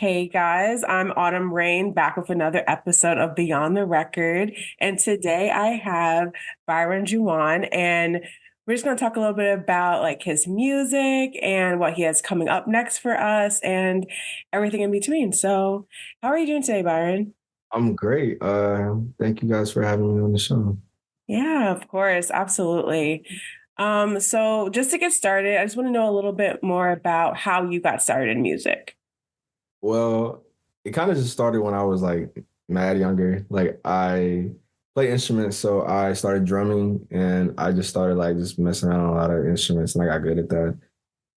Hey guys, I'm Rayne back with another episode of Beyond the Record. And today I have Byron Juane, and we're just going to talk a little bit about like his music and what he has coming up next for us and everything in between. So, how are you doing today, Byron? I'm great. Thank you guys for having me on the show. Yeah, of course, absolutely. So just to get started, I just want to know a little bit more about how you got started in music. Well, it kind of just started when I was like mad younger. Like I play instruments, so I started drumming and I just started like just messing around on a lot of instruments and I got good at that.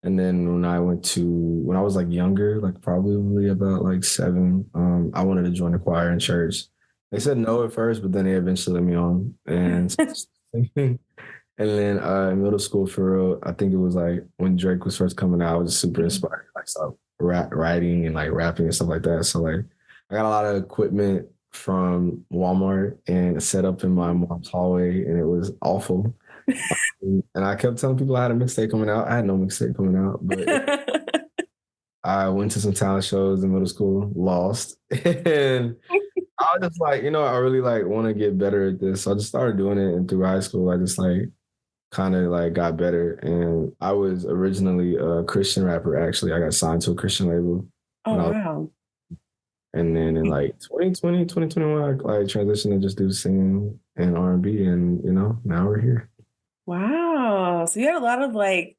And then when I was like younger, like probably about like seven, I wanted to join the choir in church. They said no at first, but then they eventually let me on. And And then in middle school, for real, I think it was like when Drake was first coming out, I was super inspired, like start writing and like rapping and stuff like that. So like I got a lot of equipment from Walmart and set up in my mom's hallway, and it was awful. And I kept telling people I had a mixtape coming out. I had no mixtape coming out, but I went to some talent shows in middle school, lost, and I was just like, I really like want to get better at this. So I just started doing it, and through high school, I just like kind of like got better. And I was originally a Christian rapper. Actually, I got signed to a Christian label Oh, when I was, wow. and then in like 2020, 2021, I like transitioned to just do singing and R&B, and now we're here. Wow. So you had a lot of like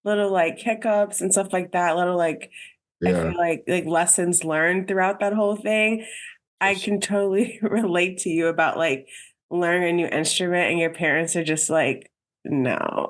little like hiccups and stuff like that, little like I Yeah, feel like lessons learned throughout that whole thing. for I sure. can totally relate to you about like learning a new instrument and your parents are just like, no.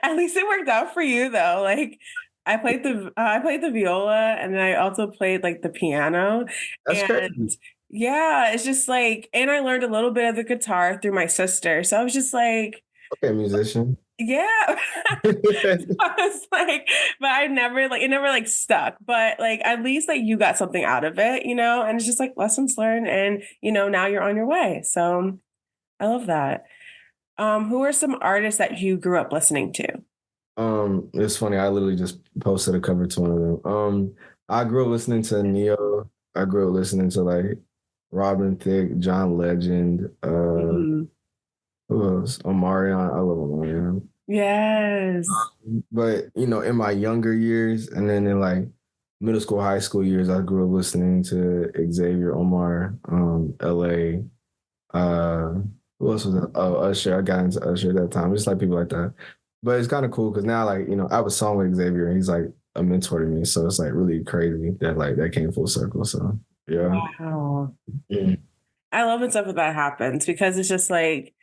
At least it worked out for you though. Like I played the viola and then I also played like the piano That's and crazy. yeah, it's just like and I learned a little bit of the guitar through my sister. So I was just like, Okay, musician. yeah. I was like, but I never like it never like stuck. But like at least like you got something out of it, and it's just like lessons learned and now you're on your way. So I love that. Who are some artists that you grew up listening to? It's funny. I literally just posted a cover to one of them. I grew up listening to Neo. I grew up listening to like Robin Thicke, John Legend. Mhm. Who else? Omarion. I love Omarion. Yes. But in my younger years, and then in like middle school, high school years, I grew up listening to Xavier Omar, LA. Uh, who else was that? Oh, Usher. I got into Usher at that time. Just like people like that. But it's kind of cool because now, like, I have a song with Xavier, and he's like a mentor to me. So it's like really crazy that like that came full circle. So yeah. Wow. Mm. I love when stuff like that happens because it's just like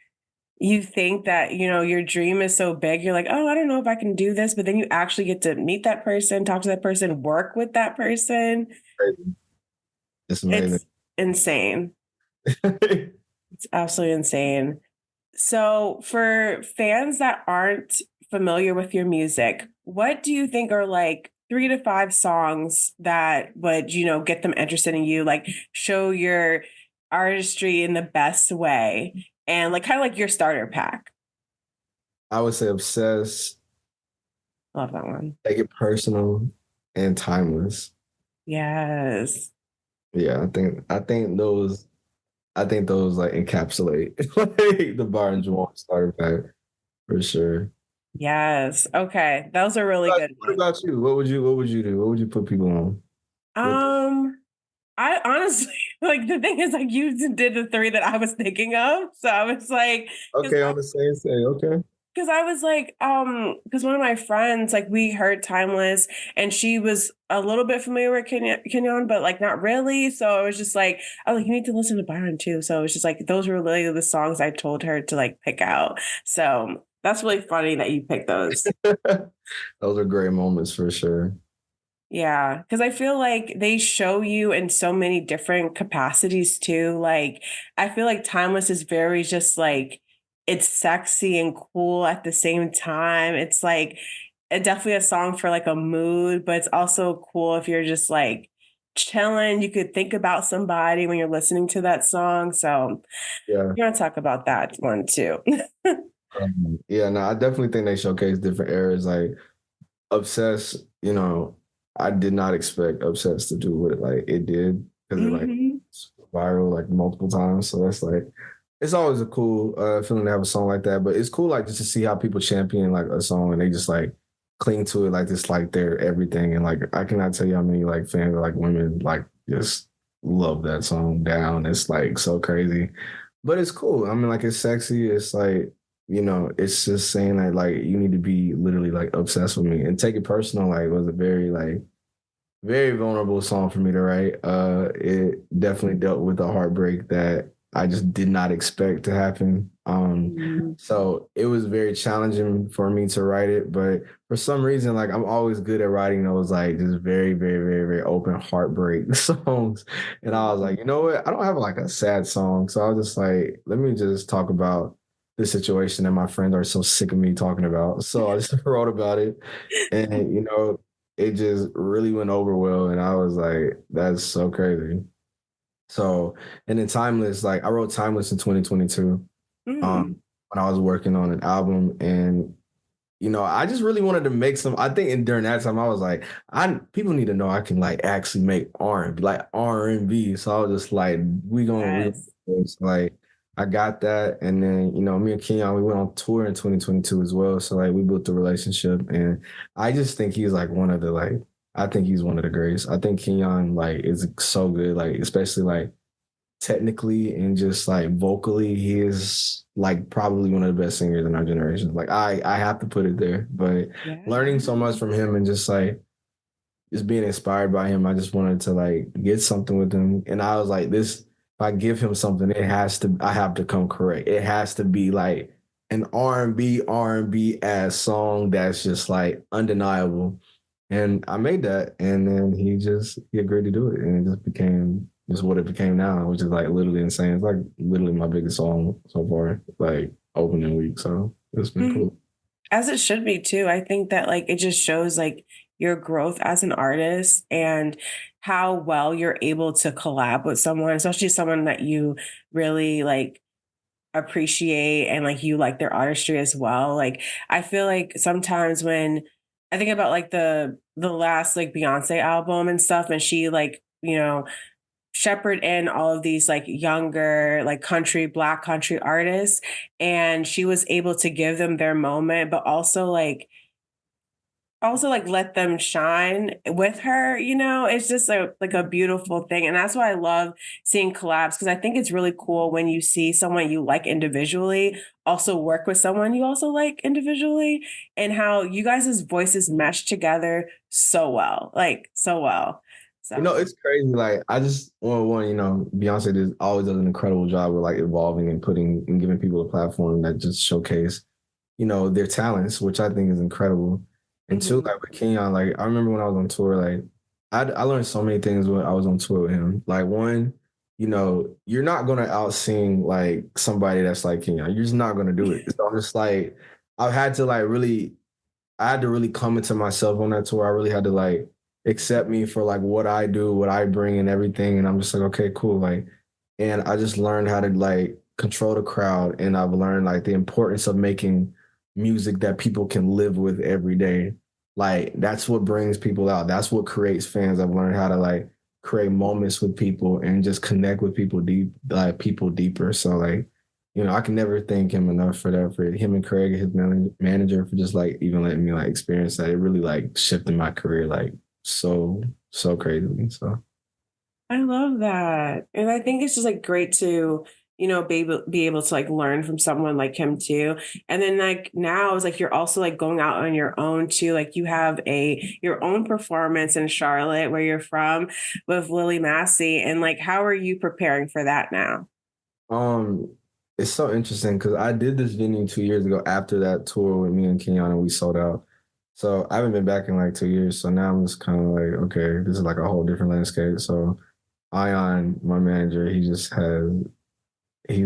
you think that, your dream is so big. You're like, oh, I don't know if I can do this. But then you actually get to meet that person, talk to that person, work with that person. Crazy. It's amazing. It's insane. It's absolutely insane. So, for fans that aren't familiar with your music, what do you think are like 3 to 5 songs that would, get them interested in you, like show your artistry in the best way and like kind of like your starter pack? I would say obsessed, Love that one. take it personal, and timeless. Yes. Yeah, I think those like encapsulate like the Byron Juane starter pack for sure. Yes. Okay. Those are really good What ones. about you? What would you do? What would you put people on? What Um, I honestly like the thing is like you did the three that I was thinking of. So I was like, because okay, on the same say, okay. I was like, because one of my friends, like we heard Timeless and she was a little bit familiar with Kenyon, but like not really. So it was just like, oh, like you need to listen to Byron too. So it was just like those were really the songs I told her to like pick out. So that's really funny that you picked those. Those are great moments for sure. Yeah, because I feel like they show you in so many different capacities too. Like, I feel like Timeless is very just like it's sexy and cool at the same time. It's like definitely a song for like a mood, but it's also cool if you're just like chilling. You could think about somebody when you're listening to that song. So, Yeah. we're gonna talk about that one too. Yeah, no, I definitely think they showcase different eras. Like Obsessed, I did not expect Upsets to do what it did because it like Hmm. viral like multiple times. So that's like it's always a cool feeling to have a song like that. But it's cool like just to see how people champion like a song and they just like cling to it like it's like their everything. And like I cannot tell you how many like fans or like women like just love that song down. It's like so crazy. But it's cool. I mean, like it's sexy. It's like, it's just saying that like you need to be literally like obsessed with me and take it personal. Like was a very like very vulnerable song for me to write. It definitely dealt with a heartbreak that I just did not expect to happen. So it was very challenging for me to write it, but for some reason, like I'm always good at writing those like just very, very, very, very open heartbreak songs. And I was like, you know what? I don't have like a sad song. So I was just like, let me just talk about the situation that my friends are so sick of me talking about. So I just wrote about it. And it just really went over well. And I was like, that's so crazy. So, and then Timeless, like I wrote Timeless in 2022 Mm. when I was working on an album. And, I just really wanted to make some, I think during that time I was like, people need to know I can like actually make R&B, like R&B. So I was just like, we gonna Yes. do this. Like I got that. And then, me and Kenyon, we went on tour in 2022 as well. So like we built the relationship and I just think he's like I think he's one of the greatest. I think Kenyon like is so good, like especially like technically and just like vocally, he is like probably one of the best singers in our generation. Like I have to put it there. But Yeah. learning so much from him and just like just being inspired by him, I just wanted to like get something with him. And I was like, this, if I give him something, I have to come correct. It has to be like an R&B ass song that's just like undeniable. And I made that, and then he agreed to do it, and it just became just what it became now, which is like literally insane. It's like literally my biggest song so far, like opening week. So it's been Mhm. cool. As it should be too. I think that like it just shows like your growth as an artist and how well you're able to collab with someone, especially someone that you really like appreciate and like you like their artistry as well. Like I feel like sometimes when I think about like the last like Beyonce album and stuff and she like, shepherd in all of these like younger like black country artists and she was able to give them their moment but also like let them shine with her, it's just like a beautiful thing. And that's why I love seeing collabs because I think it's really cool when you see someone you like individually also work with someone you also like individually and how you guys' voices mesh together so well, like so well. So It's crazy. Like I just one, Beyonce always does an incredible job of like evolving and putting and giving people a platform that just showcase, their talents, which I think is incredible. And two, mhm. like with Kenyon, like I remember when I was on tour, like I learned so many things when I was on tour with him. Like one, you're not gonna out sing like somebody that's like Kenyon. You're just not gonna do it. So I'm just like, I've had to like really I had to really come into myself on that tour. I really had to like accept me for like what I do, what I bring and everything. And I'm just like, okay, cool. Like, and I just learned how to like control the crowd. And I've learned like the importance of making music that people can live with every day. Like that's what brings people out. That's what creates fans. I've learned how to like create moments with people and just connect with people people deeper. So like I can never thank him enough for that, for him and Craig, his manager, for just like even letting me like experience that. It really like shifted my career like so, so crazily. So I love that. And I think it's just like great to, be able to like learn from someone like him too. And then like now it's like you're also like going out on your own too. Like you have your own performance in Charlotte where you're from with Lily Massey. And like how are you preparing for that now? um it's so interesting because I did this venue 2 years ago after that tour with me and Kenyon and we sold out. So I haven't been back in like 2 years. So now I'm just kind of like, okay, this is like a whole different landscape. So Ion, my manager, he's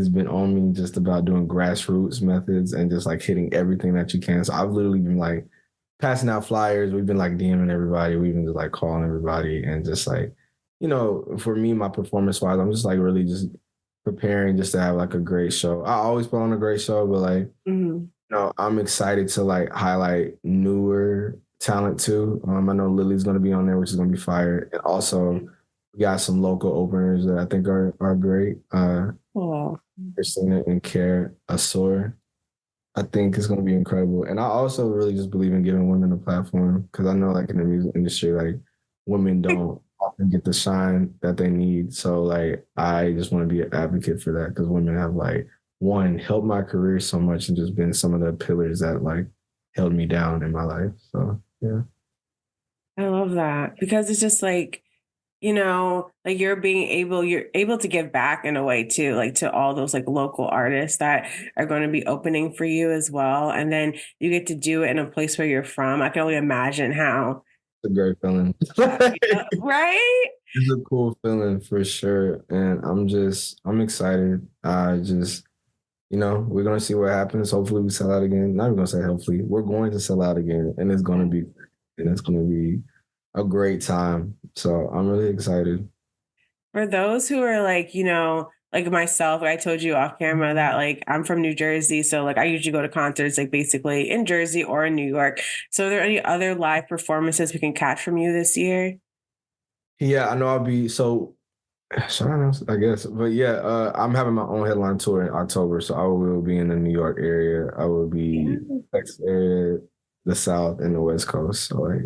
been on me just about doing grassroots methods and just like hitting everything that you can. So I've literally been like passing out flyers. We've been like DMing everybody. We've been just like calling everybody and just like, for me, my performance wise, I'm just like really just preparing just to have like a great show. I always put on a great show, but like, Mhm. I'm excited to like highlight newer talent too. I know Lily's going to be on there, which is going to be fire. And also, we got some local openers that I think are great. Cool. Christina and Care Asor. I think it's going to be incredible. And I also really just believe in giving women a platform because I know, like, in the music industry, like, women don't often get the shine that they need. So, like, I just want to be an advocate for that because women have, like, one, helped my career so much and just been some of the pillars that, like, held me down in my life. So, yeah. I love that because it's just like, like you're able to give back in a way too, like to all those like local artists that are going to be opening for you as well. And then you get to do it in a place where you're from. I can only imagine how. It's a great feeling. Yeah, right? It's a cool feeling for sure. And I'm excited. We're gonna see what happens. Hopefully we sell out again. Not even gonna say hopefully. We're going to sell out again and it's gonna be a great time. So I'm really excited. For those who are like, like myself, like I told you off camera that like I'm from New Jersey. So like I usually go to concerts like basically in Jersey or in New York. So are there any other live performances we can catch from you this year? Yeah, I know I'll be so should I announce it? I guess. But yeah, I'm having my own headline tour in October. So I will be in the New York area. I will Yeah. be Texas area, the South and the West Coast. So like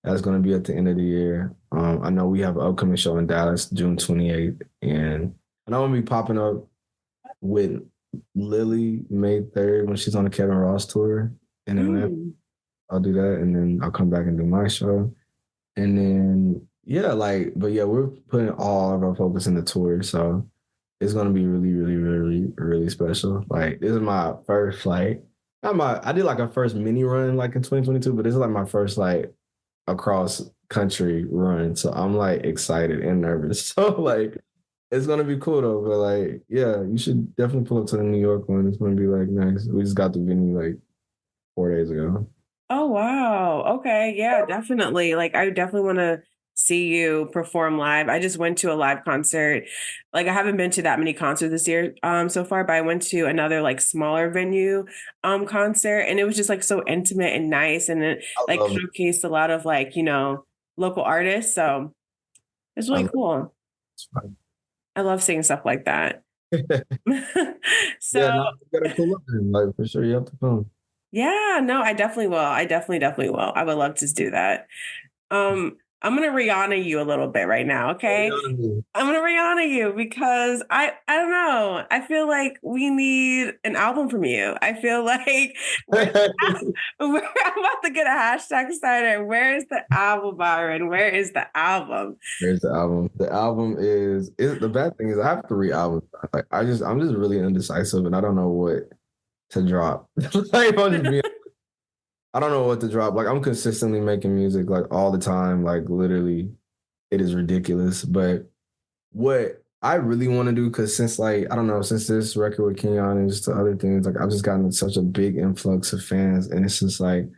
that's gonna be at the end of the year. I know we have an upcoming show in Dallas, June 28th. And I know I'm gonna be popping up with Lily May 3rd when she's on the Kevin Ross tour in Atlanta. Mm. I'll do that and then I'll come back and do my show. And then yeah, but yeah, we're putting all of our focus in the tour. So it's gonna be really, really, really, really special. Like this is my first I did like a first mini run like in 2022, but this is like my first like across country run. So I'm like excited and nervous. So like it's gonna be cool though. But like, yeah, you should definitely pull up to the New York one. It's gonna be like nice. We just got the venue like 4 days ago. Oh, wow. Okay. Yeah, definitely. Like, I definitely want to see you perform live. I just went to a live concert. Like, I haven't been to that many concerts this year, so far, but I went to another like smaller venue, concert, and it was just like so intimate and nice, and it I like love it. showcased a lot of like, local artists. So it's I really love cool. it. I love seeing stuff like that. Yeah, So no, you gotta pull up then. Like for sure, you have to come. yeah, no, I definitely will. I definitely will. I would love to do that. I'm gonna Rihanna you a little bit right now, okay? I'm gonna Rihanna you because I don't know. I feel like we need an album from you. I feel like we're, I'm about to get a hashtag started. Where is the album, Byron? Where is the album? There's the album. The album is the bad thing is I have 3 albums. Like I'm just really indecisive and I don't know what to drop. Like I'll just be I don't know what to drop. Like I'm consistently making music like all the time. Like literally it is ridiculous. But what I really want to do, because since like, I don't know, since this record with Kenyon and just the other things, like I've just gotten such a big influx of fans. And it's just like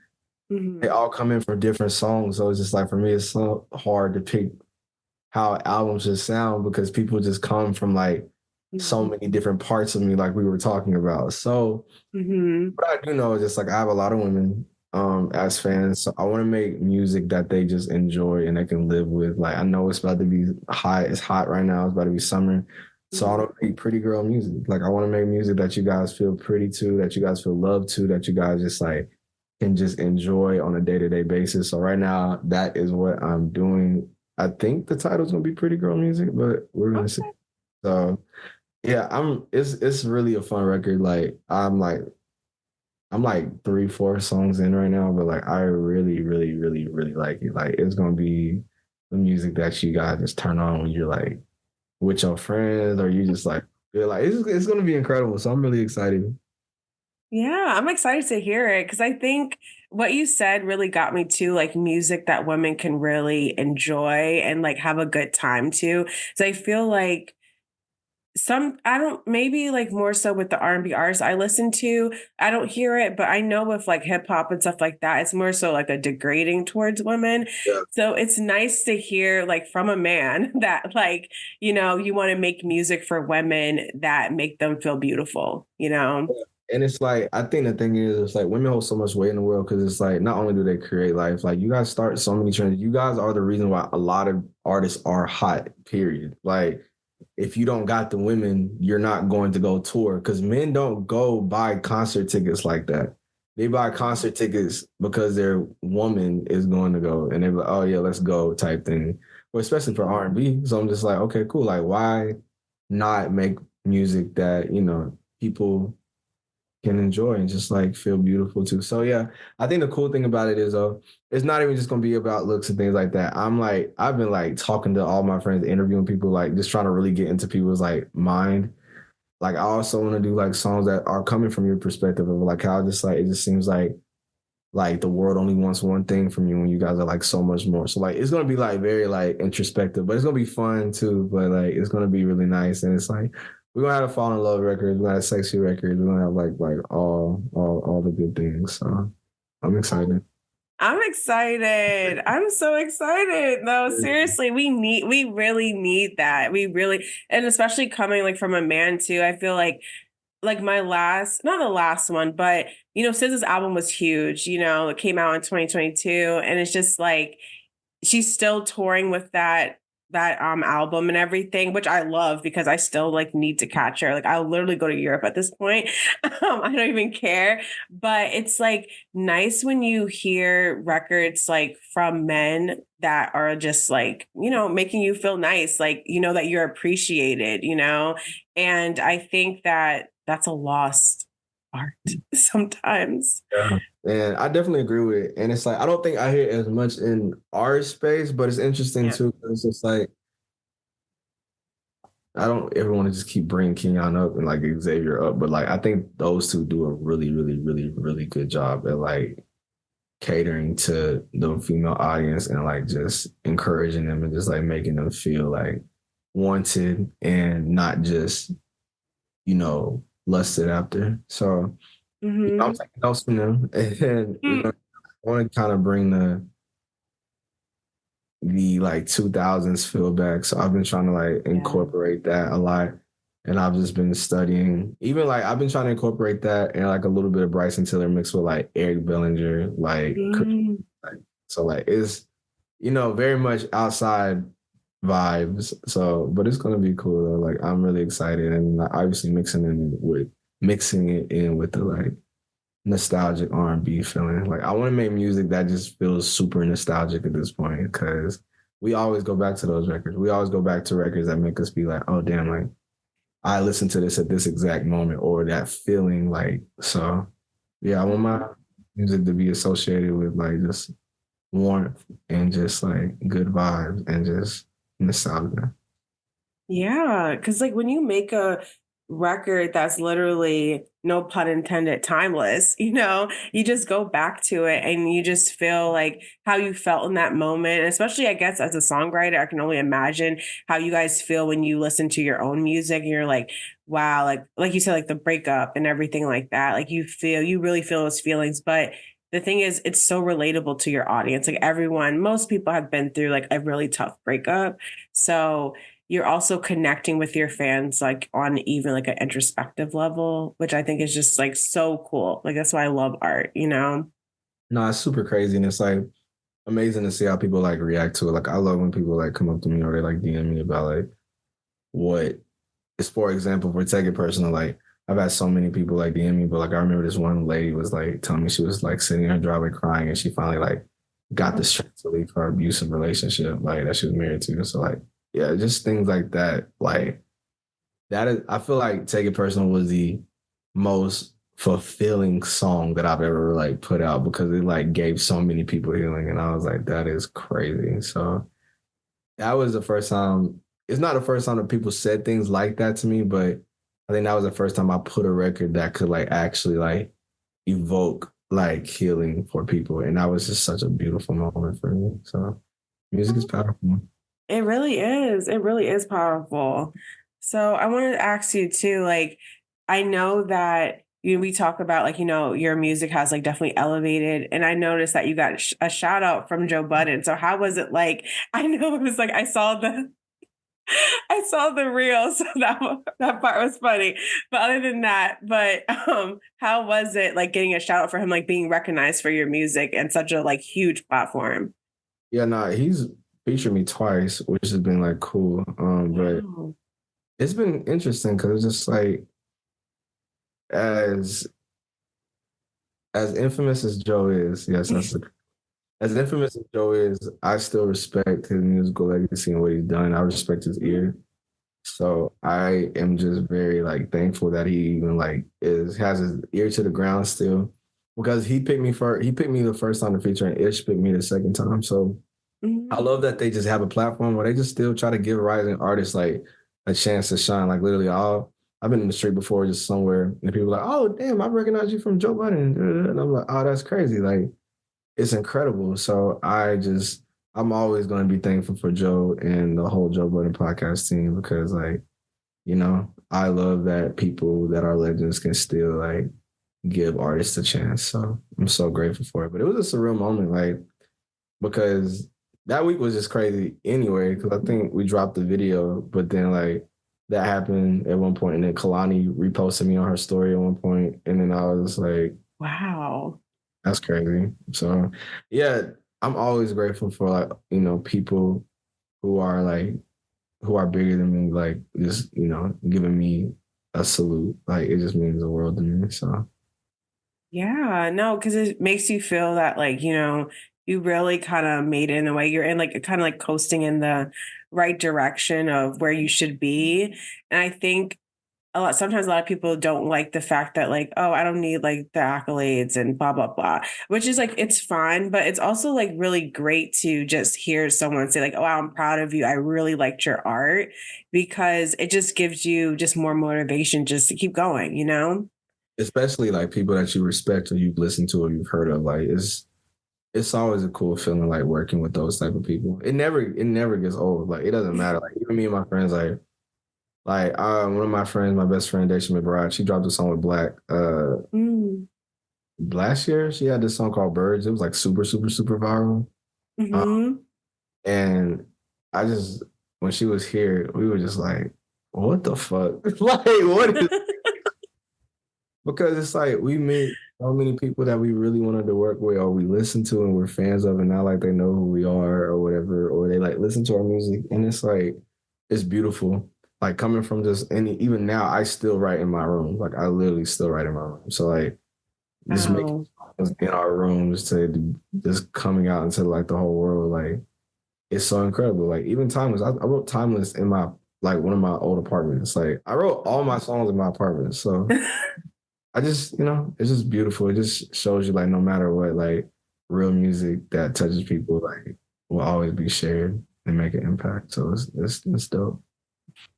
they Mhm. all come in for different songs. So it's just like for me, it's so hard to pick how albums just sound because people just come from like so Mhm. many different parts of me, like we were talking about. So Mhm. what I do know is just like I have a lot of women as fans. So I want to make music that they just enjoy and they can live with. Like I know it's about to be hot, it's hot right now, it's about to be summer. So I Mhm. don't make pretty girl music. Like I want to make music that you guys feel pretty to, that you guys feel loved to, that you guys just like can just enjoy on a day-to-day basis. So right now that is what I'm doing. I think the title's gonna be Pretty Girl Music, but we're gonna see. Okay. So yeah, it's really a fun record. I'm like 3, 4 songs in right now, but like I really, really, really, really like it. Like it's gonna be the music that you guys just turn on when you're like with your friends or you just like feel like it's gonna be incredible. So I'm really excited. Yeah, I'm excited to hear it because I think what you said really got me to like music that women can really enjoy and like have a good time to. So I feel like I don't maybe like more so with the R&B artists I listen to, I don't hear it, but I know with like hip hop and stuff like that, it's more so like a degrading towards women. Yeah. So it's nice to hear like from a man that like, you want to make music for women that make them feel beautiful, And it's like, I think the thing is, it's like women hold so much weight in the world because it's like, not only do they create life, like you guys start so many trends. You guys are the reason why a lot of artists are hot, period. Like, if you don't got the women, you're not going to go tour because men don't go buy concert tickets like that. They buy concert tickets because their woman is going to go and they're like, oh yeah, let's go type thing. Or especially for R&B. So I'm just like, okay, cool. Like, why not make music that, people can enjoy and just like feel beautiful too. So yeah, I think the cool thing about it is it's not even just gonna be about looks and things like that. I've been like talking to all my friends, interviewing people, like just trying to really get into people's like mind. Like I also want to do like songs that are coming from your perspective of like how just like it just seems like the world only wants one thing from you when you guys are like so much more. So like it's gonna be like very like introspective, but it's gonna be fun too. But like it's gonna be really nice. And it's like we're gonna have a fall in love records, we're gonna have sexy records, we're gonna have like all the good things. So I'm excited. I'm excited. I'm so excited. No, seriously, we really need that. We really, and especially coming like from a man too. I feel like my last, not the last one, but SZA's album was huge. It came out in 2022, and it's just like she's still touring with that album and everything, which I love because I still like need to catch her. Like I'll literally go to Europe at this point. I don't even care. But it's like nice when you hear records like from men that are just like, making you feel nice, like that you're appreciated. And I think that that's a lost art sometimes. Yeah. And I definitely agree with it. And it's like I don't think I hear it as much in our space, but it's interesting Yeah. too. 'Cause it's just like I don't ever want to just keep bringing Kenyon up and like Xavier up, but like I think those two do a really, really, really, really good job at like catering to the female audience and like just encouraging them and just like making them feel like wanted and not just, lusted after. So I'm Hmm. taking notes from them. And I want to kind of bring the like 2000s feel back. So I've been trying to like Yeah. incorporate that a lot. And I've just been studying, even like I've been trying to incorporate that and like a little bit of Bryson Tiller mixed with like Eric Bellinger, Mm. like so like it's very much outside vibes. So, but it's gonna be cool though. Like I'm really excited and like, obviously mixing it in with the like nostalgic R&B feeling. Like I want to make music that just feels super nostalgic at this point because we always go back to those records. We always go back to records that make us be like, oh damn, like I listened to this at this exact moment or that feeling like so. Yeah, I want my music to be associated with like just warmth and just like good vibes and just nostalgia. Yeah, because like when you make a record that's literally, no pun intended, timeless, you just go back to it and you just feel like how you felt in that moment. And especially, I guess, as a songwriter, I can only imagine how you guys feel when you listen to your own music and you're like, wow, like you said, like the breakup and everything like that. Like you really feel those feelings. But the thing is, it's so relatable to your audience. Like most people have been through like a really tough breakup. So you're also connecting with your fans like on even like an introspective level, which I think is just like so cool. Like that's why I love art. No, it's super crazy and it's like amazing to see how people like react to it. Like I love when people like come up to me or they like DM me about like what is, for example, for take it personal, like I've had so many people like DM me, but like I remember this one lady was like telling me she was like sitting in her driveway crying and she finally like got the strength to leave her abusive relationship like that she was married to. So like yeah, just things like that. Like that is I feel like Take It Personal was the most fulfilling song that I've ever like put out because it like gave so many people healing and I was like, that is crazy. So that was the first time. It's not the first time that people said things like that to me, but I think that was the first time I put a record that could like actually like evoke like healing for people. And that was just such a beautiful moment for me. So music is powerful. It really is. It really is powerful. So I wanted to ask you too, like, I know that we talk about like, your music has like definitely elevated. And I noticed that you got a shout out from Joe Budden. So how was it like? I know it was like I saw the I saw the reel, so that part was funny. But other than that, how was it like getting a shout out for him, like being recognized for your music and such a like huge platform? Yeah, nah, he's featured me twice, which has been like cool. But Wow. it's been interesting because it's just like as as infamous as Joe is, yes, as infamous as Joe is, I still respect his musical legacy and what he's done. I respect his ear. So I am just very like thankful that he even like is has his ear to the ground still. Because he picked me first, he picked me the first time to feature and Ish picked me the second time. So I Mhm. love that they just have a platform where they just still try to give rising artists like a chance to shine. Like literally, all I've been in the street before, just somewhere, and people are like, "Oh, damn, I recognize you from Joe Budden," and I'm like, "Oh, that's crazy!" Like it's incredible. So I'm always going to be thankful for Joe and the whole Joe Budden podcast team because like I love that people that are legends can still like give artists a chance. So I'm so grateful for it. But it was a surreal moment, like because that week was just crazy anyway. Because I think we dropped the video, but then like that happened at one point, and then Kalani reposted me on her story at one point, and then I was like, Wow. "That's crazy." So yeah, I'm always grateful for like people who are like who are bigger than me, like just giving me a salute. Like it just means the world to me. So Yeah, no, because it makes you feel that like, you really kind of made it in a way you're in like kind of like coasting in the right direction of where you should be. And I think sometimes a lot of people don't like the fact that like, oh, I don't need like the accolades and blah blah blah, which is like it's fine, but it's also like really great to just hear someone say like, oh, wow, I'm proud of you. I really liked your art because it just gives you just more motivation just to keep going, you know? especially like people that you respect or you've listened to or you've heard of, like it's always a cool feeling like working with those type of people. It never gets old. Like it doesn't matter. Like even me and my friends, one of my friends, my best friend Daisha McBride, she dropped a song with Black. Mm. Last year she had this song called Birds. It was like super, super, super viral. Uh, Hmm. and I just when she was here, we were just like, what the fuck? Like what is because it's like we meet so many people that we really wanted to work with or we listen to and we're fans of and now like they know who we are or whatever or they like listen to our music and it's like it's beautiful like coming from just and even now I still write in my room like I literally still write in my room so like just making Oh, songs in our rooms to just coming out into like the whole world like it's so incredible like even Timeless I wrote Timeless in my like one of my old apartments like I wrote all my songs in my apartment so I just, it's just beautiful. It just shows you like no matter what, like real music that touches people, like will always be shared and make an impact. So it's dope.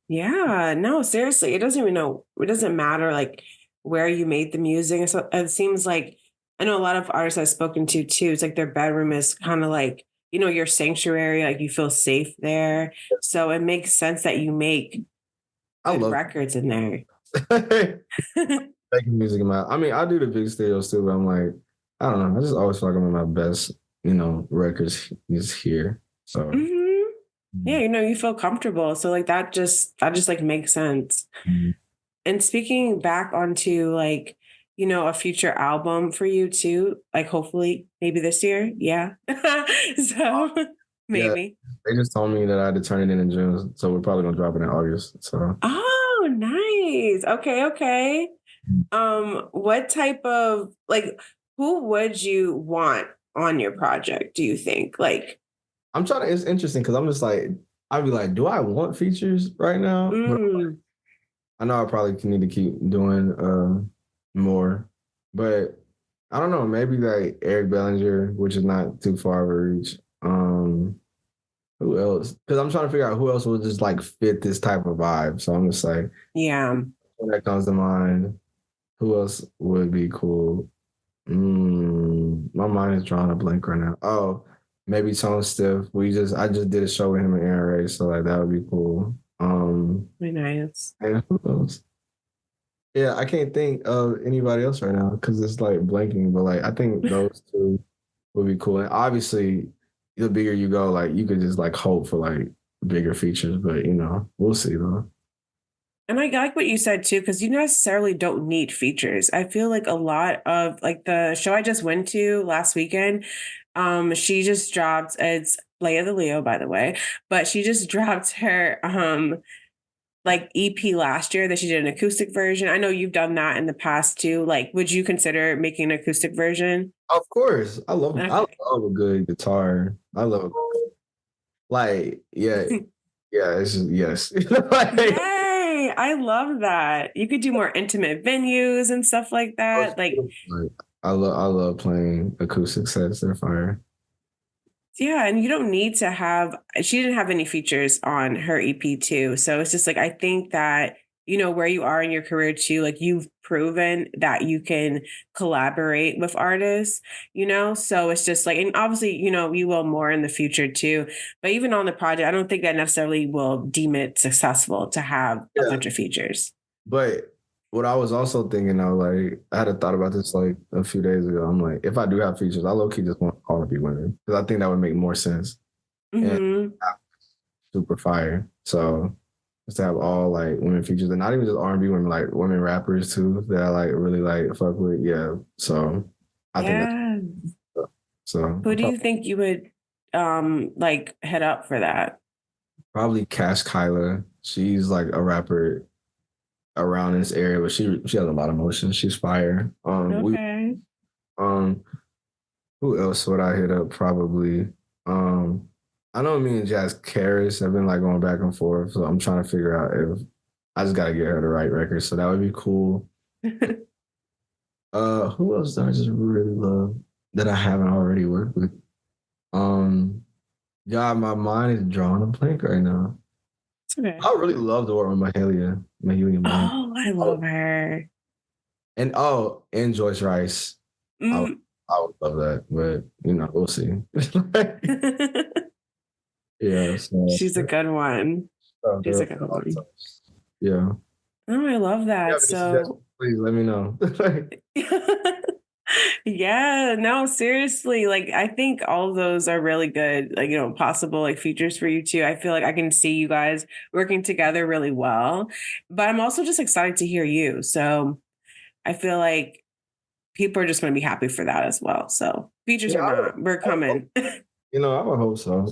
yeah, no, seriously, it doesn't matter like where you made the music. So it seems like I know a lot of artists I've spoken to too. It's like their bedroom is kind of like, your sanctuary, like you feel safe there. So it makes sense that you make I good love records in there. making music in my. I mean, I do the big studios too, but I'm like, I don't know. I just always feel like I'm in my best, records is here. So Hmm. Yeah, you feel comfortable. So like that just like makes sense. mhm. And speaking back onto like, a future album for you too, like hopefully maybe this year. Yeah. So Yeah, maybe. they just told me that I had to turn it in June, so we're probably gonna drop it in August. So Oh, nice. Okay, okay. What type of like who would you want on your project, do you think? Like, I'm trying to. It's interesting because I'm just like, I'd be like, do I want features right now? But mm, I know I probably need to keep doing more, but I don't know. Maybe like Eric Bellinger, which is not too far of a reach. Who else? Because I'm trying to figure out who else would just like fit this type of vibe. So I'm just like, yeah. when that comes to mind, who else would be cool? My mind is drawing a blank right now. Oh, maybe Tone Stiff. I just did a show with him and Aaron Ray, so like that would be cool. Very nice. And who else? Yeah, I can't think of anybody else right now because it's like blanking, but like I think those two would be cool. And obviously, the bigger you go, like you could just like hope for like bigger features, but we'll see though. And I like what you said too, because you necessarily don't need features. I feel like a lot of like the show I just went to last weekend, she just dropped it's Leia the Leo, by the way, but she just dropped her like EP last year that she did an acoustic version. I know you've done that in the past too. Like, would you consider making an acoustic version? Of course, I Okay. love a good guitar. I love like yeah, it's just yes. Like, Yay! I love that. You could do more intimate venues and stuff like that. Like, like, I love playing acoustic sets. They're fire. yeah, and you don't need to have, she didn't have any features on her EP too. So it's just like, I think that, where you are in your career too, like you've proven that you can collaborate with artists, So it's just like, and obviously, you will more in the future too. But even on the project, I don't think that necessarily will deem it successful to have a Yeah, bunch of features. but what I was also thinking though, like I had a thought about this like a few days ago. I'm like, if I do have features, I low key just want all to be women because I think that would make more sense and Hmm. super fire. So just to have all like women features and not even just R&B women, like women rappers too that I like really like fuck with. Yeah. So I think that's Yeah. so Who I'll do you think you would like head up for that? probably Cash Kyla. She's like a rapper around this area, but she has a lot of motion. She's fire. We Okay. um who else would I hit up? Probably. Um I know me and Jazz Karis have been like going back and forth, so I'm trying to figure out if I just gotta get her the right record. So that would be cool. Who else do I just really love that I haven't already worked with? Um God, my mind is drawing a blank right now. It's okay. I really love to work with Mahalia Mohammed. Oh, I Oh, love her. and Joyce Rice. I would, Mm. I would love that, but we'll see. Yeah, so She's a good one. She's a girl, good one. yeah. Oh, I love You that. have any suggestions? So, Please let me know. yeah, no, seriously. Like, I think all of those are really good, like, possible like features for you too. I feel like I can see you guys working together really well, but I'm also just excited to hear you. So, I feel like people are just going to be happy for that as well. So, features Yeah, or not, we're I would hope, coming. I would hope so.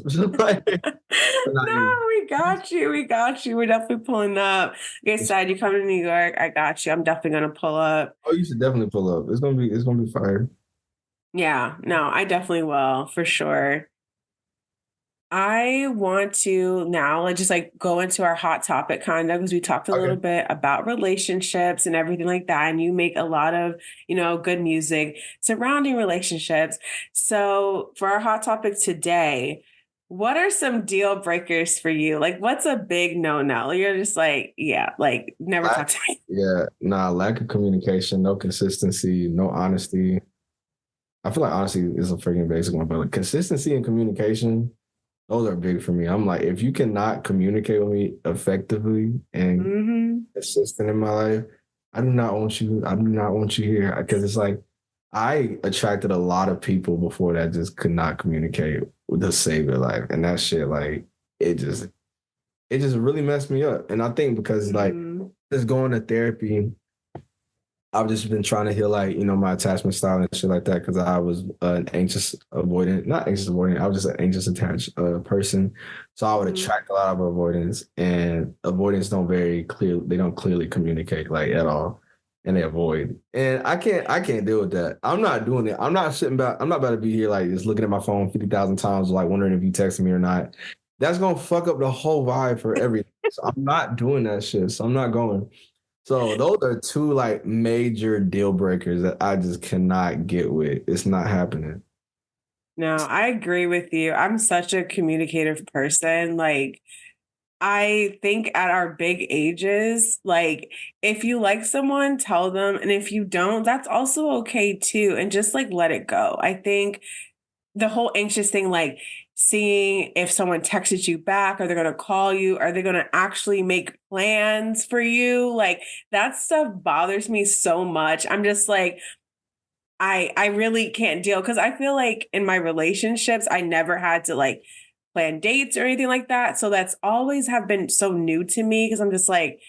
Not No, you. we got you. We got you. We're definitely pulling up. Like I said, you come to New York, I got you. I'm definitely gonna pull up. Oh, you should definitely pull up. It's gonna be fire. Yeah, no, I definitely will for sure. I want to now like just like go into our hot topic kind of because we talked a little Okay. bit about relationships and everything like that. And you make a lot of, good music surrounding relationships. So for our hot topic today, what are some deal breakers for you? Like what's a big no-no? You're just like, yeah, like never talk Lack, to me. yeah, nah, lack of communication, no consistency, no honesty. I feel like honesty is a freaking basic one, but like consistency and communication, those are big for me. I'm like, if you cannot communicate with me effectively and Hmm. consistent in my life, I do not want you here. Because it's like I attracted a lot of people before that just could not communicate to save their life. And that shit, like, it just it just really messed me up. And I think because like Hmm. just going to therapy, I've just been trying to heal like, my attachment style and shit like that because I was an anxious avoidant, not anxious avoidant, I was just an anxious attached person. So I would Hmm. attract a lot of avoidance and avoidance they don't clearly communicate like at all. And they avoid. And I can't deal with that. I'm not doing it. I'm not about to be here like just looking at my phone 50,000 times, like wondering if you texted me or not. That's gonna fuck up the whole vibe for everything. So I'm not doing that shit. So I'm not going. So those are two like major deal breakers that I just cannot get with. It's not happening. No, I agree with you. I'm such a communicative person. Like I think at our big ages, like if you like someone, tell them. And if you don't, that's also okay too. And just like let it go. I think the whole anxious thing, like seeing if someone texted you back, are they going to call you? Are they going to actually make plans for you? Like that stuff bothers me so much. I'm just like, I really can't deal because I feel like in my relationships, I never had to like plan dates or anything like that. So that's always have been so new to me because I'm just like,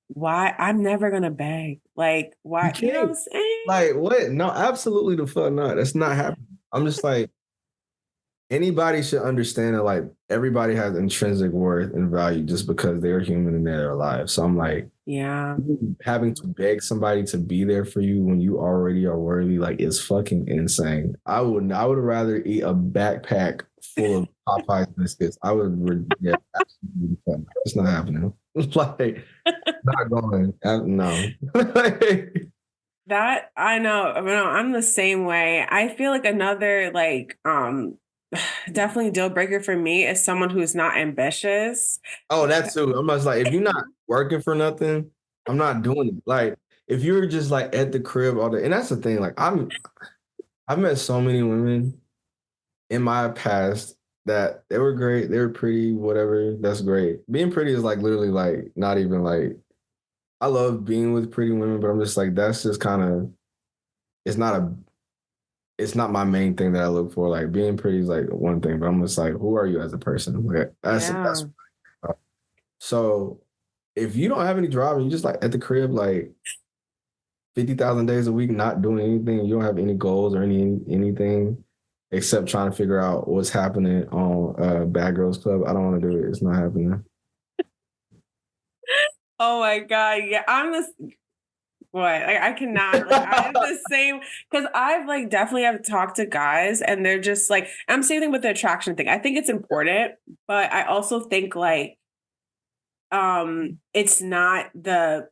why? I'm never gonna beg. Like, You why? You know what can't. I'm saying? Like, what? No, absolutely the fuck not. That's not happening. I'm just like, anybody should understand that like everybody has intrinsic worth and value just because they're human and they're alive. So I'm like, Yeah. having to beg somebody to be there for you when you already are worthy, like is fucking insane. I would rather eat a backpack full of Popeyes biscuits. Yeah, absolutely. It's not happening. Like, not going. No. That I know. No, I'm the same way. I feel like another like definitely deal breaker for me is someone who's not ambitious. Oh, that's too. I'm just like, if you're not working for nothing, I'm not doing it. Like, if you're just like at the crib all day, and that's the thing. Like, I've met so many women in my past that they were great, they were pretty, whatever. That's great. Being pretty is like literally like not even like I love being with pretty women, but I'm just like that's just kind of it's not a it's not my main thing that I look for. Like being pretty is like one thing, but I'm just like, who are you as a person? Like that's Yeah. so if you don't have any drive and you just like at the crib like 50,000 days a week not doing anything, you don't have any goals or anything except trying to figure out what's happening on Bad Girls Club. I don't want to do it. It's not happening. Oh my God. Yeah. I'm this boy. Like I cannot. Like I'm the same because I've like definitely have talked to guys and they're just like I'm same thing with the attraction thing. I think it's important, but I also think like it's not the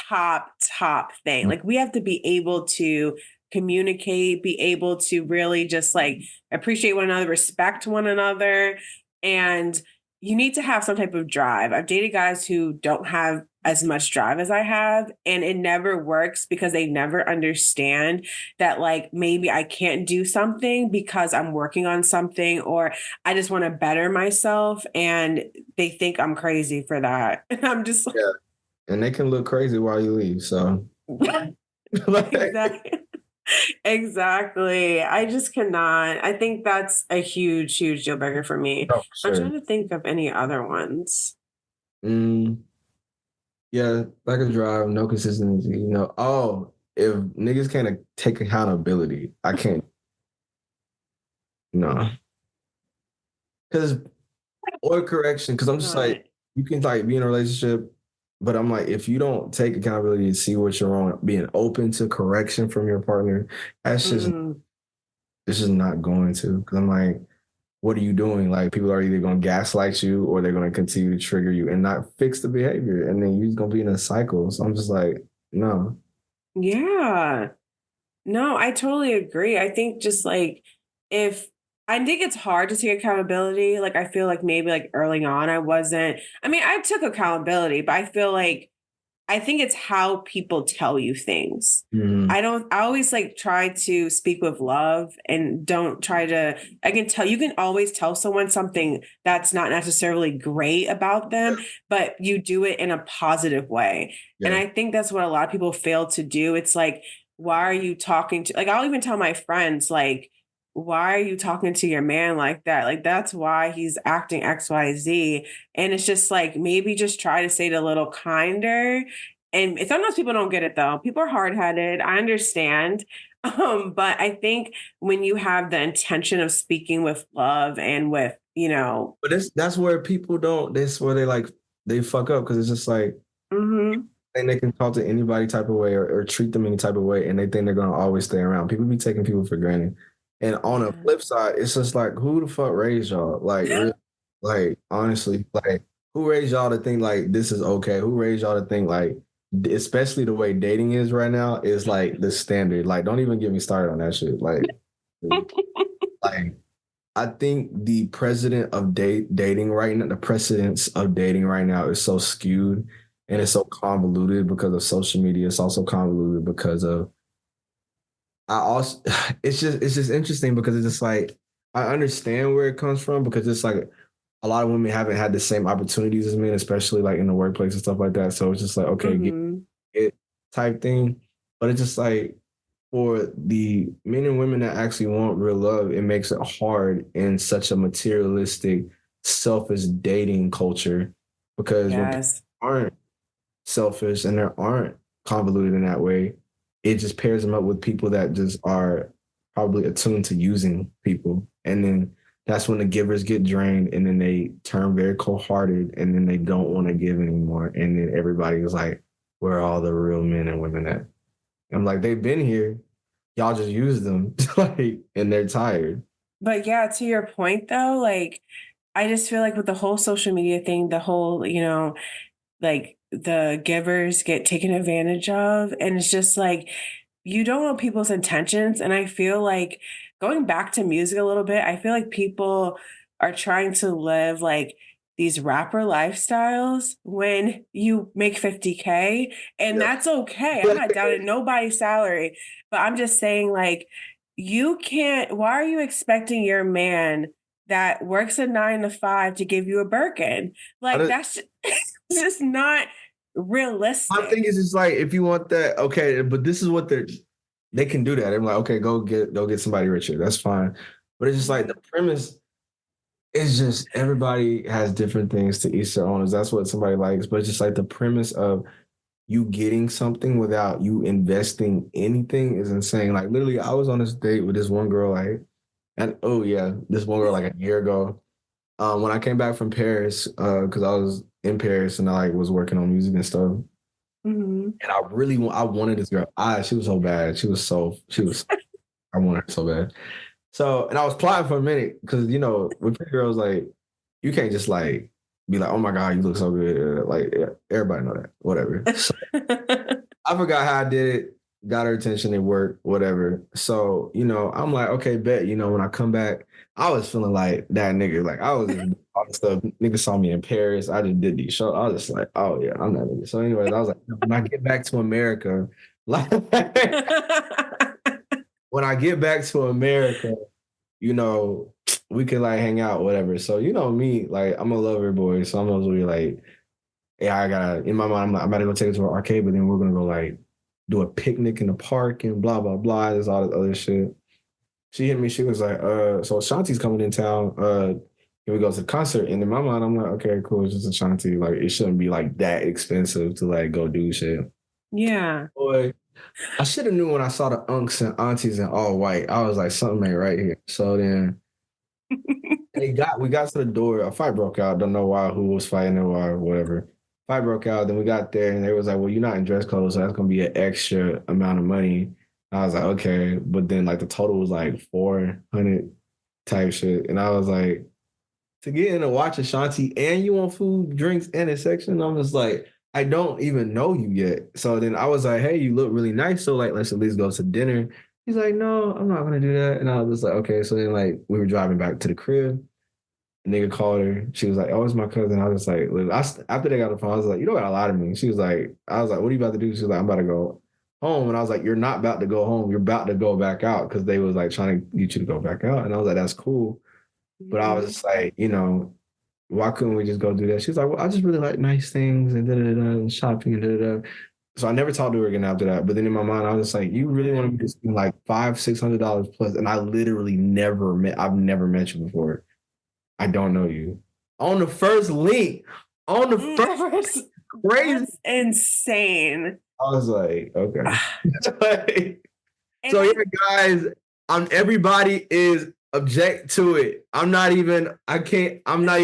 top thing. Like we have to be able to communicate, be able to really just like appreciate one another, respect one another, and you need to have some type of drive. I've dated guys who don't have as much drive as I have, and it never works because they never understand that like maybe I can't do something because I'm working on something or I just want to better myself and they think I'm crazy for that. And I'm just Yeah. And they can look crazy while you leave. So like, like, exactly. Exactly. I just cannot. I think that's a huge deal breaker for me. oh, for I'm sure. trying to think of any other ones. Mm, yeah, like a drive, no consistency. Oh, if niggas can't take accountability, I can't. No, because or correction. Because I'm just like, Not. you can like be in a relationship, but I'm like, if you don't take accountability and see what you're wrong, being open to correction from your partner, that's just Mm, it's just not going to. Because I'm like, what are you doing? Like people are either going to gaslight you or they're going to continue to trigger you and not fix the behavior, and then you're just going to be in a cycle. So I'm just like, no. yeah. No, I totally agree. I think just like if I think it's hard to take accountability. Like I feel like maybe like early on I wasn't. I mean, I took accountability, but I feel like I think it's how people tell you things. Mhm. I always like try to speak with love and don't try to, I can tell, you can always tell someone something that's not necessarily great about them, but you do it in a positive way. And Yeah. I think that's what a lot of people fail to do. It's like, why are you talking to, like, I'll even tell my friends, like, why are you talking to your man like that? Like, that's why he's acting XYZ. And it's just like, maybe just try to say it a little kinder and sometimes people don't get it though. People are hard headed. I understand. But I think when you have the intention of speaking with love and with, But that's where people don't. That's where they fuck up because it's just like mhm. and they can talk to anybody type of way or treat them any type of way, and they think they're gonna always stay around. People be taking people for granted. And on a Yeah. flip side, it's just like who the fuck raised y'all? Like, really, like honestly, like who raised y'all to think like this is okay? Who raised y'all to think like, especially the way dating is right now, is like the standard. Like, don't even get me started on that shit. Like I think the president of dating right now, the precedence of dating right now is so skewed and it's so convoluted because of social media. It's also convoluted because of I also it's just interesting because it's just like I understand where it comes from because it's like a lot of women haven't had the same opportunities as men, especially like in the workplace and stuff like that. So it's just like, okay, get Mhm. it type thing. But it's just like for the men and women that actually want real love, it makes it hard in such a materialistic selfish dating culture because when people Yes. aren't selfish and they aren't convoluted in that way, it just pairs them up with people that just are probably attuned to using people. And then that's when the givers get drained and then they turn very cold-hearted and then they don't want to give anymore. And then everybody is like, where are all the real men and women at? I'm like, they've been here. Y'all just use them. Like, and they're tired. But yeah, to your point though, like I just feel like with the whole social media thing, the whole, like the givers get taken advantage of. And it's just like, you don't know people's intentions. And I feel like going back to music a little bit, I feel like people are trying to live like these rapper lifestyles when you make 50K. And Yeah. that's okay. I'm not doubting nobody's salary, but I'm just saying, like, you can't, why are you expecting your man that works a 9 to 5 to give you a Birkin? I Like, don't, that's it's just not my thing realistic. is just like if you want that, okay, but this is what they can do that. I'm like, okay, go get somebody richer. That's fine. But it's just like the premise is just everybody has different things to each their own. That's what somebody likes. But it's just like the premise of you getting something without you investing anything is insane. Like literally, I was on this date with this one girl, like, and oh yeah, this one girl like a year ago. When I came back from Paris, because I was in Paris and I like was working on music and stuff. Mhm. And I wanted this girl. She was so bad. I wanted her so bad. So, and I was plotting for a minute because, with pretty girls, like, you can't just like be like, oh my God, you look so good. Like, yeah, everybody know that, whatever. So I forgot how I did it, got her attention, it worked, whatever. So, I'm like, okay, bet, when I come back, I was feeling like that nigga. Like, I was just doing all this stuff. Niggas saw me in Paris. I just did these shows. I was just like, oh, yeah, I'm that nigga. So, anyways, I was like, when I get back to America, like, when I get back to America, you know, we could like hang out, whatever. So, me, like, I'm a lover boy. So I'm always be like, yeah, in my mind, I'm about to go take her to an arcade, but then we're gonna go like do a picnic in the park and blah blah blah. There's all this other shit. She hit me. She was like, so Ashanti's coming in town. Can we go to the concert? And in my mind, I'm like, okay, cool. It's just Ashanti. Like, it shouldn't be like that expensive to like go do shit. Yeah. Boy, I should have knew when I saw the unks and aunties in all white. I was like, something ain't right here. So then we got to the door. A fight broke out. Don't know why, who was fighting or why, whatever. Fight broke out. Then we got there and they was like, well, you're not in dress clothes, so that's gonna be an extra amount of money. I was like, okay. But then like the total was like 400 type shit. And I was like, to get in and watch Ashanti and you want food, drinks, and a section, I'm just like, I don't even know you yet. So then I was like, hey, you look really nice. So like, let's at least go to dinner. He's like, no, I'm not gonna do that. And I was just like, okay. So then like we were driving back to the crib. Nigga called her. She was like, "Oh, it's my cousin." I was just like, look, after they got the phone, I was like, "You don't gotta lie to me." She was like, "I was like, what are you about to do?" She was like, "I'm about to go home." And I was like, "You're not about to go home. You're about to go back out," because they was like trying to get you to go back out. And I was like, "That's cool," but I was Mhm. just like, why couldn't we just go do that? She was like, "Well, I just really like nice things and da da da and shopping and da da da." So I never talked to her again after that. But then in my mind, I was just like, "You really want me to spend like $500-$600 plus?" And I literally I've never met you before. I don't know you. On the first link, on the first crazy. That's insane. I was like, okay. Like, And so yeah, guys, everybody is object to it. I'm not even exempt. I'm not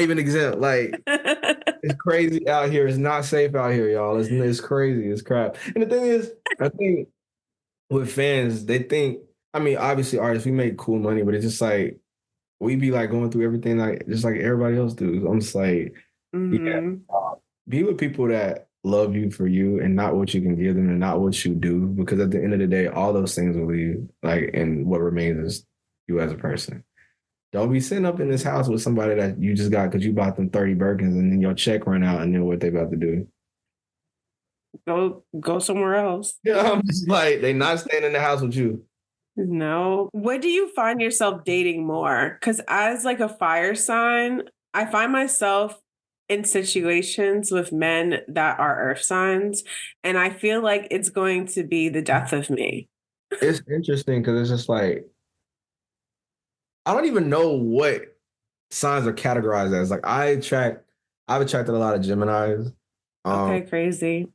even exempt. Like, it's crazy out here. It's not safe out here, y'all. It's crazy. It's crap. And the thing is, I think with fans, they think, I mean, obviously artists, we make cool money, but it's just like we be like going through everything like just like everybody else do. I'm just like, yeah, Mhm. be with people that love you for you and not what you can give them and not what you do. Because at the end of the day, all those things will leave. Like, and what remains is you as a person. Don't be sitting up in this house with somebody that you just got because you bought them 30 Birkins and then your check ran out and then what they about to do. Go somewhere else. Yeah, I'm just like, they not staying in the house with you. No. What do you find yourself dating more? Because as like a fire sign, I find myself in situations with men that are earth signs, and I feel like it's going to be the death of me. It's interesting because it's just like, I don't even know what signs are categorized as. Like I've attracted a lot of Geminis. Okay, crazy.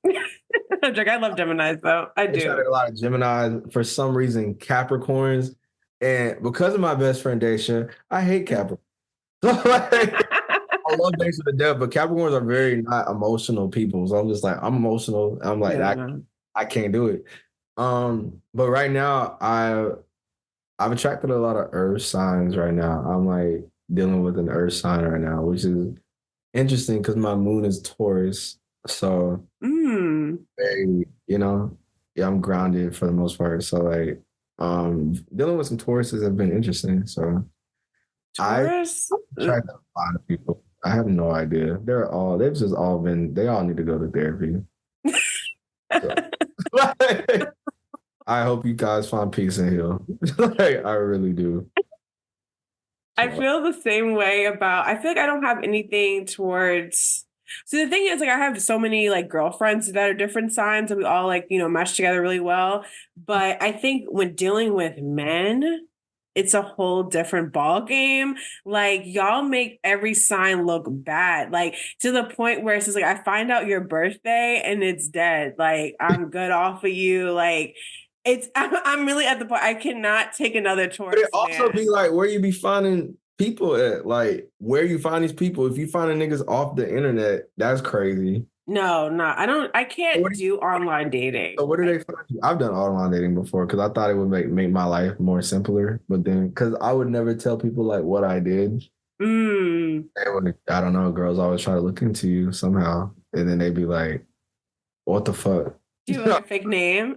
I'm joking. I love Geminis though. I I attracted do. a lot of Geminis. For some reason, Capricorns. And because of my best friend Daisha, I hate Capricorn. So like, I love Daisha to death, but Capricorns are very not emotional people. So I'm just like, I'm emotional. I'm like, Yeah, no. I can't do it. But right now, I've attracted a lot of earth signs right now. I'm like dealing with an earth sign right now, which is interesting because my moon is Taurus. So Mm. very, yeah, I'm grounded for the most part. So like dealing with some Tauruses have been interesting. So I Taurus? attract a lot of people. I have no idea. They all need to go to therapy. So I hope you guys find peace and heal. Like I really do. I So feel the same way about, I feel like I don't have anything towards. So the thing is, like, I have so many like girlfriends that are different signs and we all like, mesh together really well. But I think when dealing with men, it's a whole different ball game. Like y'all make every sign look bad. Like to the point where it's just like I find out your birthday and it's dead. Like I'm good off of you. Like I'm really at the point I cannot take another but it Taurus also be man. like where you be finding people at, like where you find these people. If you find niggas off the internet, that's crazy. No, no, I So can't do online so dating. where do they find you? I've done online dating before because I thought it would make my life more simpler. But then because I would never tell people like what I did. Mm. I don't know, girls always try to look into you somehow. And then they'd be like, what the fuck? Do you have like a fake name?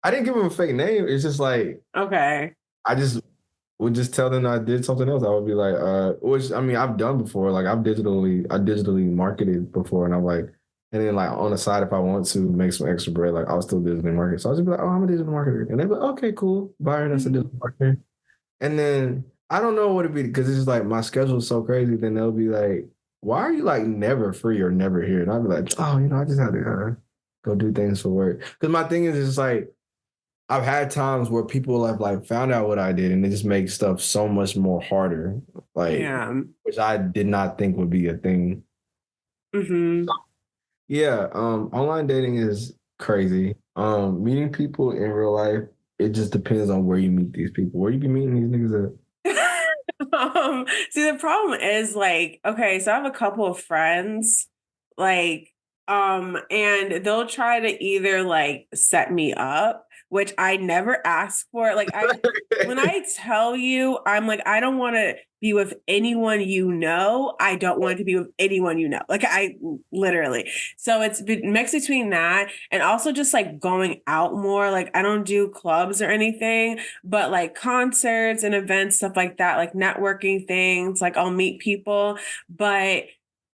I didn't give them a fake name. It's just like Okay. I just would just tell them I did something else. I would be like, which I mean I've done before. Like I digitally marketed before and I'm like, and then like on the side if I want to make some extra bread, like I'll still digitally market. So I'll just be like, oh, I'm a digital marketer. And they'd be like, okay, cool. Byron, that's a Mhm. digital marketer. And then I don't know what it'd be because it's just like my schedule is so crazy. Then they'll be like, why are you like never free or never here? And I'll be like, oh, I just had to go do things for work. Because my thing is, it's like, I've had times where people have like found out what I did and it just makes stuff so much more harder, like Yeah. which I did not think would be a thing. Hmm. Yeah, online dating is crazy. Meeting people in real life, it just depends on where you meet these people. Where you be meeting these niggas at? See, the problem is like, okay, so I have a couple of friends, like, and they'll try to either like set me up, which I never ask for. When I tell you, I'm like, I don't want to be with anyone you know. I don't want to be with anyone you know. Like, I literally. So it's been mixed between that and also just like going out more. Like, I don't do clubs or anything but like concerts and events, stuff like that, like networking things, like I'll meet people, but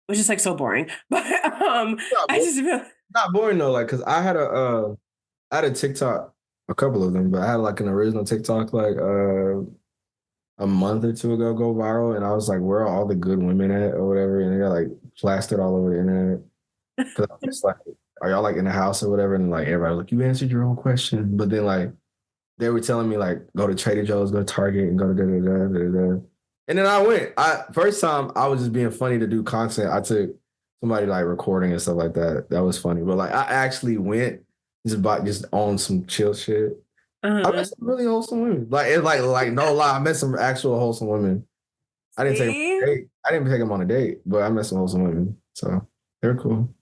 which is like so boring. But Not I boring, just feel not boring though, like because I had a TikTok, a couple of them, but I had like an original TikTok like a month or two ago go viral, and I was like, where are all the good women at or whatever, and they got like plastered all over the internet. Because I was just like, are y'all like in the house or whatever? And like everybody was like, you answered your own question, but then like they were telling me like go to Trader Joe's, go to Target, and go to da da da da da. And then I went. I first time I was just being funny to do content. I took somebody like recording and stuff like that. That was funny. But like I actually went just on some chill shit. I met uh-huh. some really wholesome women. Like it's like no lie, I met some actual wholesome women. I didn't take them on See, a date. I didn't take them on a date, but I met some wholesome women. So they're cool.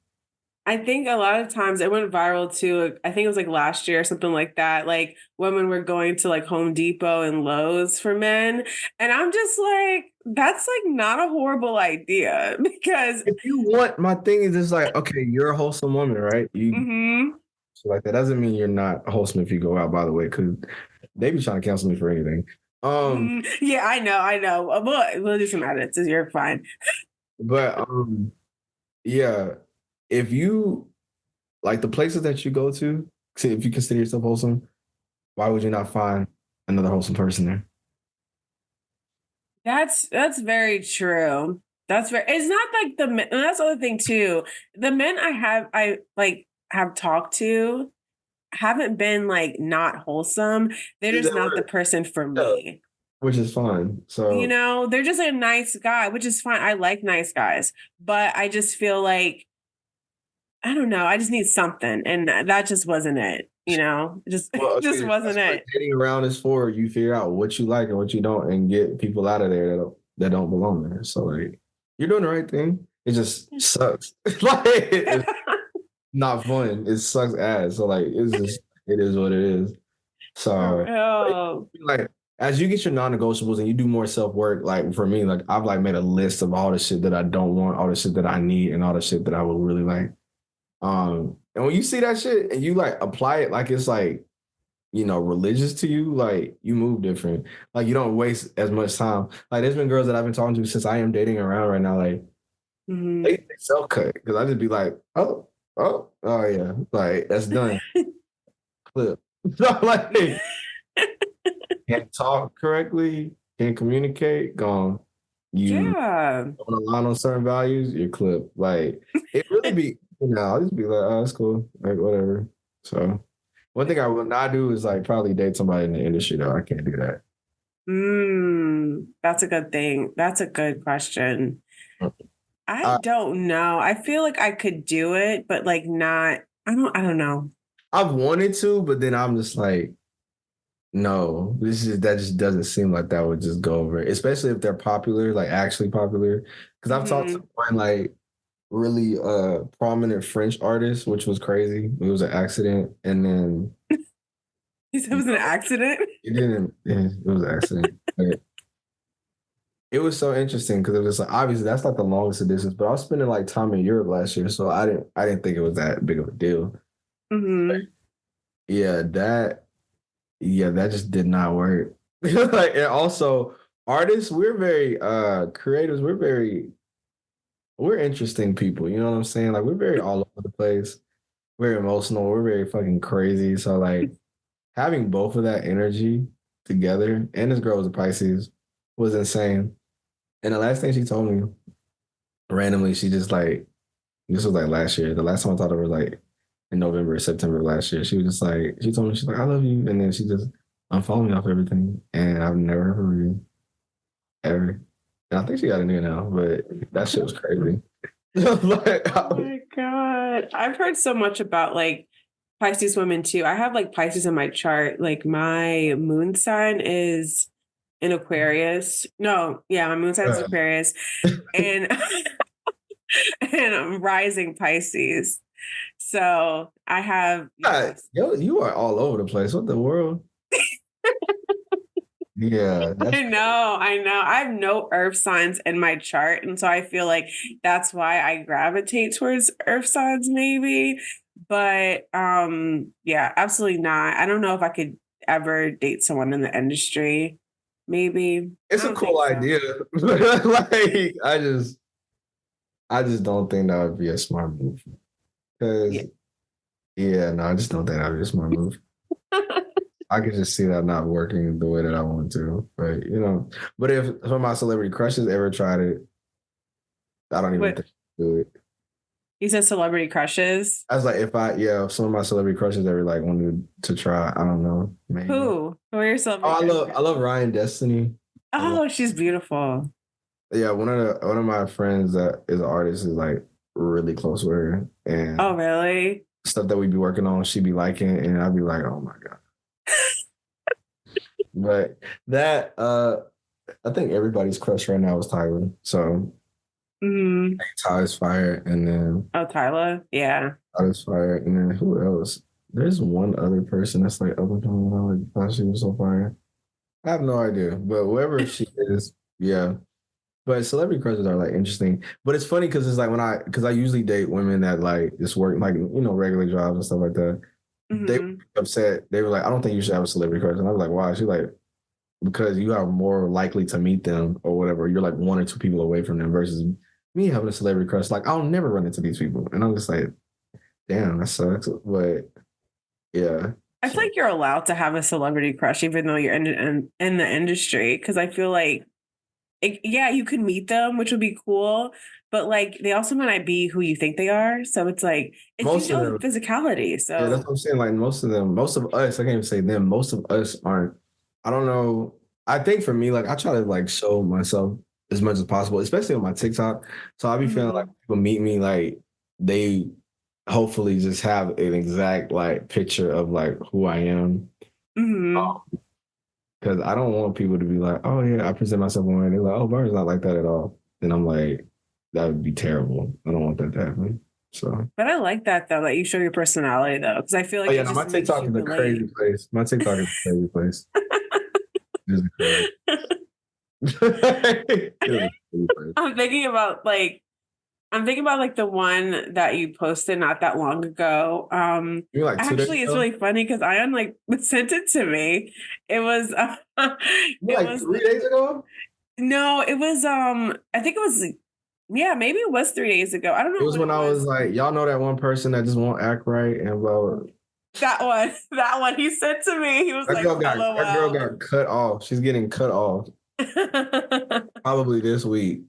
I think a lot of times it went viral too. I think it was like last year or something like that. Like women were going to like Home Depot and Lowe's for men. And I'm just like, that's like not a horrible idea because If you want, my thing is just like, okay, you're a wholesome woman, right? You mhm. so like that doesn't mean you're not wholesome if you go out, by the way, because they be trying to cancel me for anything. Um, Yeah, I know. We'll do some edits. You're fine. but yeah, if you like the places that you go to, if you consider yourself wholesome, why would you not find another wholesome person there? That's very true. That's very. It's not like the men. And that's the other thing too. The men I like have talked to haven't been like not wholesome. They're They just not the were, person for yeah, me. which is fine. You So know, they're just a nice guy, which is fine. I like nice guys, but I just feel like I don't know. I just need something, and that just wasn't it. You know, just well, just see, that's wasn't what it. dating around is for. You figure out what you like and what you don't, and get people out of there that don't belong there. So like, you're doing the right thing. It just sucks. Like it's not fun. It sucks ass. So like, it's just it is what it is. For So real. like as you get your non-negotiables and you do more self-work, like for me, like I've like made a list of all the shit that I don't want, all the shit that I need, and all the shit that I would really like. And when you see that shit and you like apply it like it's like, religious to you, like you move different. Like you don't waste as much time. Like there's been girls that I've been talking to since I am dating around right now, like Mhm. they self cut because I just be like, oh yeah, like that's done. Clip. So like can't talk correctly, can't communicate, gone. You Yeah. don't align on certain values, you're clipped. Like it really be, I'll just be like, oh, that's cool, like whatever. So one thing I will not do is like probably date somebody in the industry though. I can't do that. That's a good thing. That's a good question. I I, don't know. I feel like I could do it, but like not. I don't know. I've wanted to, but then I'm just like, no, that just doesn't seem like that would just go over, especially if they're popular, like actually popular. Because I've talked to Hmm. one like really prominent French artist, which was crazy. It was an accident, and then He said it you was an know, accident. it didn't. Yeah, it was an accident. But it was so interesting because it was like obviously that's not the longest distance, but I was spending like time in Europe last year, so I didn't think it was that big of a deal. Hmm. Yeah, that just did not work. Like, and also artists, we're very creators, we're interesting people, you know what I'm saying? Like we're very all over the place, very emotional, we're very fucking crazy. So like having both of that energy together, and this girl was a Pisces, was insane. And the last thing she told me randomly, she just like this was like last year. The last time I talked to her was like in November, September of last year. She was just like, she told me, she's like, I love you. And then she just unfollowed me off everything. And I've never heard from her ever. And I think she got a new now, but that shit was crazy. Like, Oh my God. I've heard so much about like Pisces women too. I have like Pisces in my chart. Like my moon sign is in Aquarius. No, yeah, my moon sign is Aquarius. And and I'm rising Pisces. So I have, God, yes. yo, you are all over the place. What the world? Yeah, that's I know. I have no earth signs in my chart. And so I feel like that's why I gravitate towards earth signs, maybe. But yeah, absolutely not. I don't know if I could ever date someone in the industry. Maybe. I it's a don't think cool so. idea. Like, I just don't think that would be a smart move. Yeah. Because yeah, no, I just don't think that would be a smart move. I could just see that not working the way that I want to. But if some of my celebrity crushes ever tried it, I don't even What think I'd do it. you said celebrity crushes? I was like, if some of my celebrity crushes ever like wanted to try, I don't know, maybe. Who? Who are your Oh, celebrity I love crushes? Ryan Destiny. I love, Oh, she's beautiful. yeah, one of my friends that is an artist is like really close with her, Oh, and really? stuff that we be working on, she be liking, and I'd be like, oh my god. But that I think everybody's crush right now is Tyler. So Hmm. Tyler's fire, and then Oh, Tyler. Yeah. Tyler's fire, and then who else? There's one other person that's like up and coming. I like thought she was so fire. I have no idea, but whoever she is, yeah. But celebrity crushes are like interesting. But it's funny because it's like because I usually date women that like just work like regular jobs and stuff like that. They were Hmm. upset. They were like, I don't think you should have a celebrity crush, and I was like, why? She's like, because you are more likely to meet them or whatever. You're like one or two people away from them versus me having a celebrity crush. Like I'll never run into these people, and I'm just like, damn, that sucks. But yeah, I feel so like you're allowed to have a celebrity crush even though you're in the industry because I feel like yeah, you could meet them, which would be cool, but like they also might not be who you think they are. So it's like it's most usually of all the them, physicality. yeah, that's So what I'm saying. Like most of them, most of us, I can't even say them. Most of us aren't. I don't know. I think for me, like I try to like show myself as much as possible, especially on my TikTok. So I be feeling like Mhm. people meet me like they hopefully just have an exact like picture of like who I am. Mhm. Because I don't want people to be like, oh yeah, I present myself one way. They're like, oh, Byron's not like that at all. And I'm like, that would be terrible. I don't want that to happen. So, But I like that though, that you show your personality though, because I feel oh like yeah, it no, my just makes TikTok you is a crazy relate. place. My TikTok is a crazy place. It is a crazy. It is a crazy place. I'm thinking about like I'm thinking about like the one that you posted not that long ago. You mean like 2 days Actually, it's ago? really funny because Ion like sent it to me. It was You mean it like was 3 days ago? no, it was I think it was yeah, maybe it was 3 days ago. I don't It know was when when it I was was. like, y'all know that one person that just won't act right and blah, blah. That one, that one he sent to me. He was like, That girl LOL. got cut off. She's getting cut off probably this week.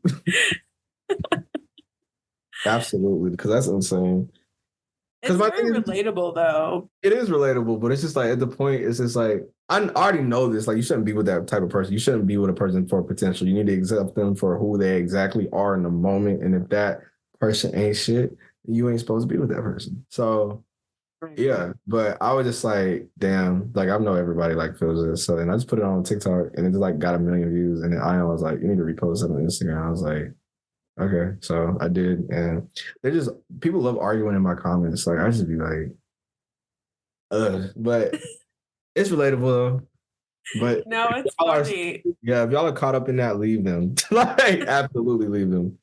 Absolutely, because that's insane. Because It's my very thing is, relatable though. it is relatable, but it's just like at the point, it's just like I already know this. Like you shouldn't be with that type of person. You shouldn't be with a person for potential. You need to accept them for who they exactly are in the moment. And if that person ain't shit, you ain't supposed to be with that person. So Right. yeah, but I was just like, damn, like I know everybody like feels this. So then I just put it on TikTok and it just like got a million views. And then I was like, you need to repost it on Instagram. I was like, okay. So I did. And they just people love arguing in my comments. Like I just be like, but it's relatable though. But No, if it's y'all are, funny. yeah, if y'all are caught up in that, leave them. Like, absolutely leave them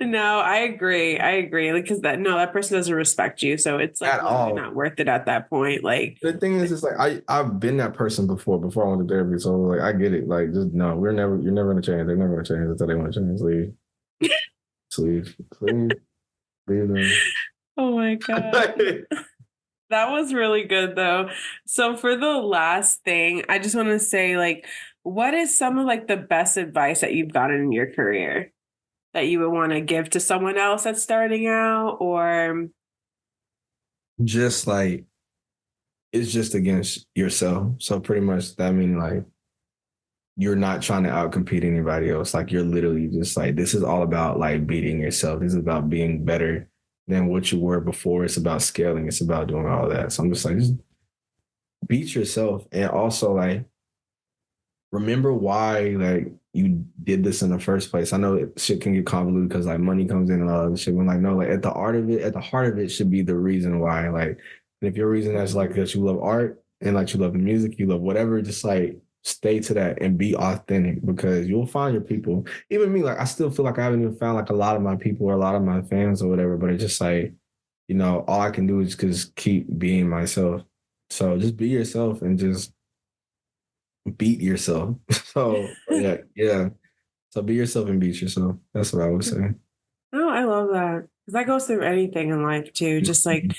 No, I agree. I agree. Like, because that no, that person doesn't respect you, so it's like at literally all. not worth it at that point. Like, The thing is, it's like I've been that person before I went to therapy. So like I get it. Like just no, you're never gonna change. They're never gonna change until they want to change. Leave, just leave, leave, leave them. oh my God. That was really good though. So for the last thing, I just want to say, like, what is some of like the best advice that you've gotten in your career that you would want to give to someone else that's starting out or Just like it's just against yourself. So pretty much that means like you're not trying to outcompete anybody else. Like you're literally just like this is all about like beating yourself. This is about being better than what you were before. It's about scaling. It's about doing all that. So I'm just like just beat yourself and also like remember why like you did this in the first place. I know shit can get convoluted because like money comes in and all that shit. When like no, like at the heart of it should be the reason why. Like, and if your reason is like that you love art and like you love the music, you love whatever, just like stay to that and be authentic because you'll find your people. Even me, like I still feel like I haven't even found like a lot of my people or a lot of my fans or whatever. But it's just like all I can do is just keep being myself. So just be yourself and just beat yourself. So yeah, yeah. So be yourself and beat yourself. That's what I would say. oh, I love that. Because that goes through anything in life too. Just like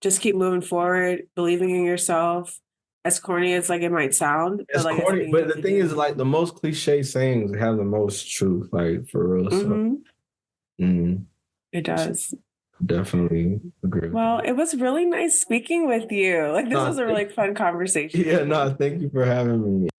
just keep moving forward, believing in yourself. As corny as like it might sound, but It's like that's what corny, you but need the to thing is, do. like the most cliche sayings have the most truth, like for real. So Hmm. mm, It does. definitely agree with Well, that. it was really nice speaking with you. Like this was No, a really fun conversation. yeah, no, thank you for having me.